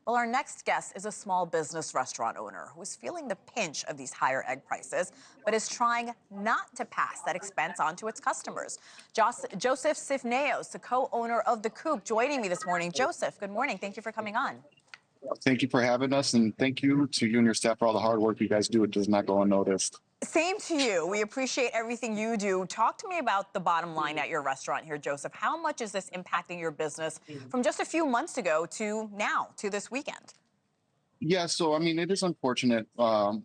Well, our next guest is a small business restaurant owner who is feeling the pinch of these higher egg prices, but is trying not to pass that expense on to its customers. Joseph Sifnaios, the co-owner of the Coop, joining me this morning. Joseph, good morning. Thank you for coming on. Thank you for having us, and thank you to you and your staff for all the hard work you guys do. It does not go unnoticed. Same to you. We appreciate everything you do. Talk to me about the bottom line at your restaurant here, Joseph. How much is this impacting your business from just a few months ago to now, to this weekend? Yeah, so I mean, it is unfortunate.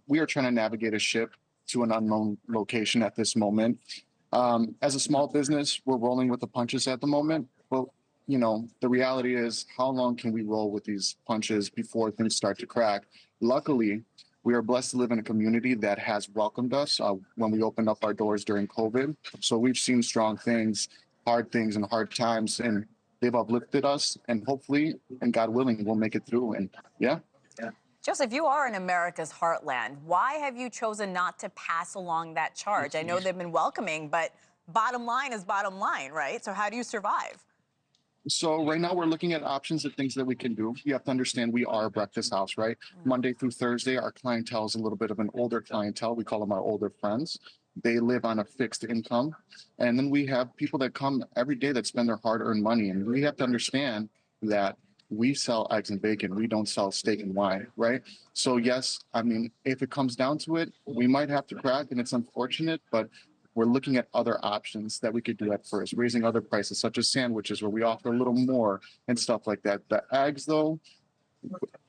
We are trying to navigate a ship to an unknown location at this moment. As a small business, we're rolling with the punches at the moment. But, you know, the reality is, how long can we roll with these punches before things start to crack? Luckily, we are blessed to live in a community that has welcomed us when we opened up our doors during COVID. So we've seen strong things, hard things, and hard times, and they've uplifted us. And hopefully, and God willing, we'll make it through. And yeah. Joseph, you are in America's heartland. Why have you chosen not to pass along that charge? I know they've been welcoming, but bottom line is bottom line, right? So how do you survive? So right now we're looking at options of things that we can do. You have to understand we are a breakfast house, right? Monday through Thursday, our clientele is a little bit of an older clientele. We call them our older friends. They live on a fixed income. And then we have people that come every day that spend their hard-earned money. And we have to understand that we sell eggs and bacon. We don't sell steak and wine, right? So yes, I mean, if it comes down to it, we might have to crack, and it's unfortunate, but we're looking at other options that we could do at first, raising other prices, such as sandwiches, where we offer a little more and stuff like that. The eggs, though,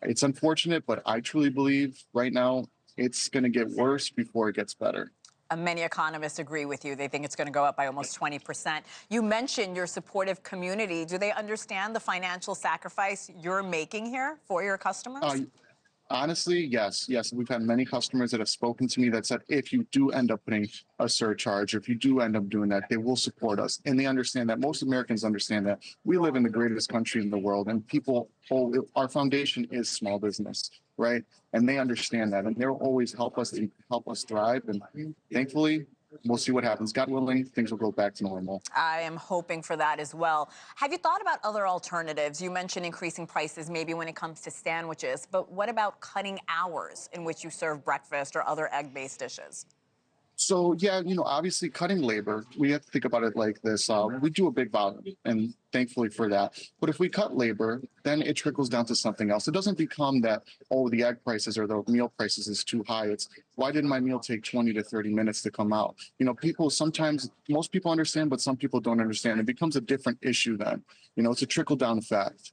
it's unfortunate, but I truly believe right now it's going to get worse before it gets better. Many economists agree with you. They think it's going to go up by almost 20%. You mentioned your supportive community. Do they understand the financial sacrifice you're making here for your customers? Honestly, yes. We've had many customers that have spoken to me that said, if you do end up putting a surcharge, or if you do end up doing that, they will support us. And they understand that. Most Americans understand that. We live in the greatest country in the world, and our foundation is small business, right? And they understand that, and they'll always help us thrive. And thankfully, we'll see what happens. God willing, things will go back to normal. I am hoping for that as well. Have you thought about other alternatives? You mentioned increasing prices maybe when it comes to sandwiches, but what about cutting hours in which you serve breakfast or other egg-based dishes? So, yeah, obviously cutting labor, we have to think about it like this. We do a big volume, and thankfully for that. But if we cut labor, then it trickles down to something else. It doesn't become that, oh, the egg prices or the meal prices is too high. It's, why didn't my meal take 20 to 30 minutes to come out? Most people understand, but some people don't understand. It becomes a different issue then. It's a trickle-down effect.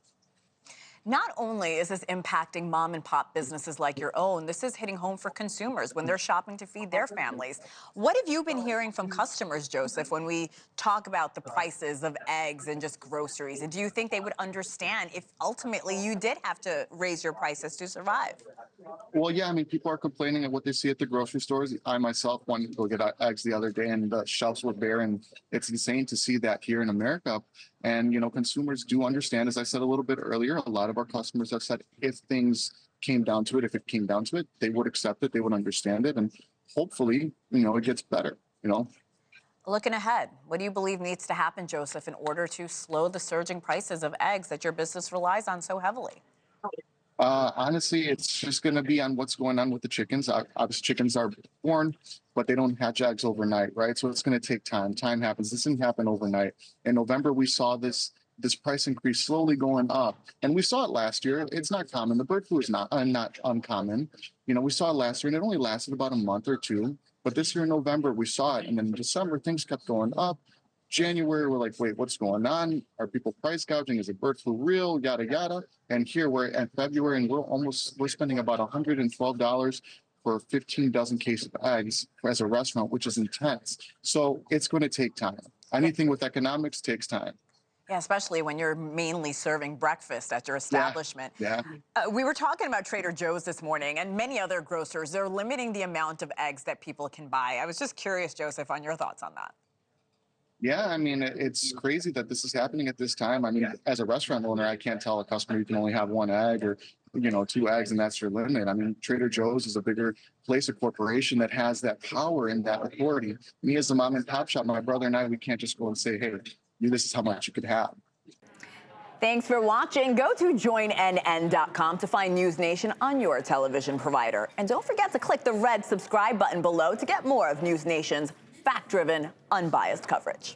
Not only is this impacting mom and pop businesses like your own, this is hitting home for consumers when they're shopping to feed their families. What have you been hearing from customers, Joseph, when we talk about the prices of eggs and just groceries? And do you think they would understand if ultimately you did have to raise your prices to survive? Well, yeah, I mean, people are complaining at what they see at the grocery stores. I myself wanted to go get eggs the other day, and the shelves were bare, and it's insane to see that here in America. And, consumers do understand, as I said a little bit earlier, a lot of our customers have said if things came down to it, if it came down to it, they would accept it, they would understand it, and hopefully, it gets better, Looking ahead, what do you believe needs to happen, Joseph, in order to slow the surging prices of eggs that your business relies on so heavily? Honestly, it's just going to be on what's going on with the chickens. Obviously, chickens are born, but they don't hatch eggs overnight, right? So it's going to take time. Time happens. This didn't happen overnight. In November, we saw this price increase slowly going up, and we saw it last year. It's not common. The bird flu is not uncommon. We saw it last year, and it only lasted about a month or two. But this year in November, we saw it, and then in December, things kept going up. January, we're like, wait, what's going on? Are people price gouging? Is it bird flu real? Yada, yada. And here we're at February, and we're spending about $112 for 15 dozen cases of eggs as a restaurant, which is intense. So it's going to take time. Anything with economics takes time. Yeah, especially when you're mainly serving breakfast at your establishment. Yeah. We were talking about Trader Joe's this morning, and many other grocers. They're limiting the amount of eggs that people can buy. I was just curious, Joseph, on your thoughts on that. Yeah, I mean, it's crazy that this is happening at this time. I mean, as a restaurant owner, I can't tell a customer you can only have one egg or, 2 eggs, and that's your limit. I mean, Trader Joe's is a bigger place, a corporation that has that power and that authority. Me as a mom and pop shop, my brother and I, we can't just go and say, hey, this is how much you could have. Thanks for watching. Go to joinnn.com to find NewsNation on your television provider. And don't forget to click the red subscribe button below to get more of NewsNation's fact-driven, unbiased coverage.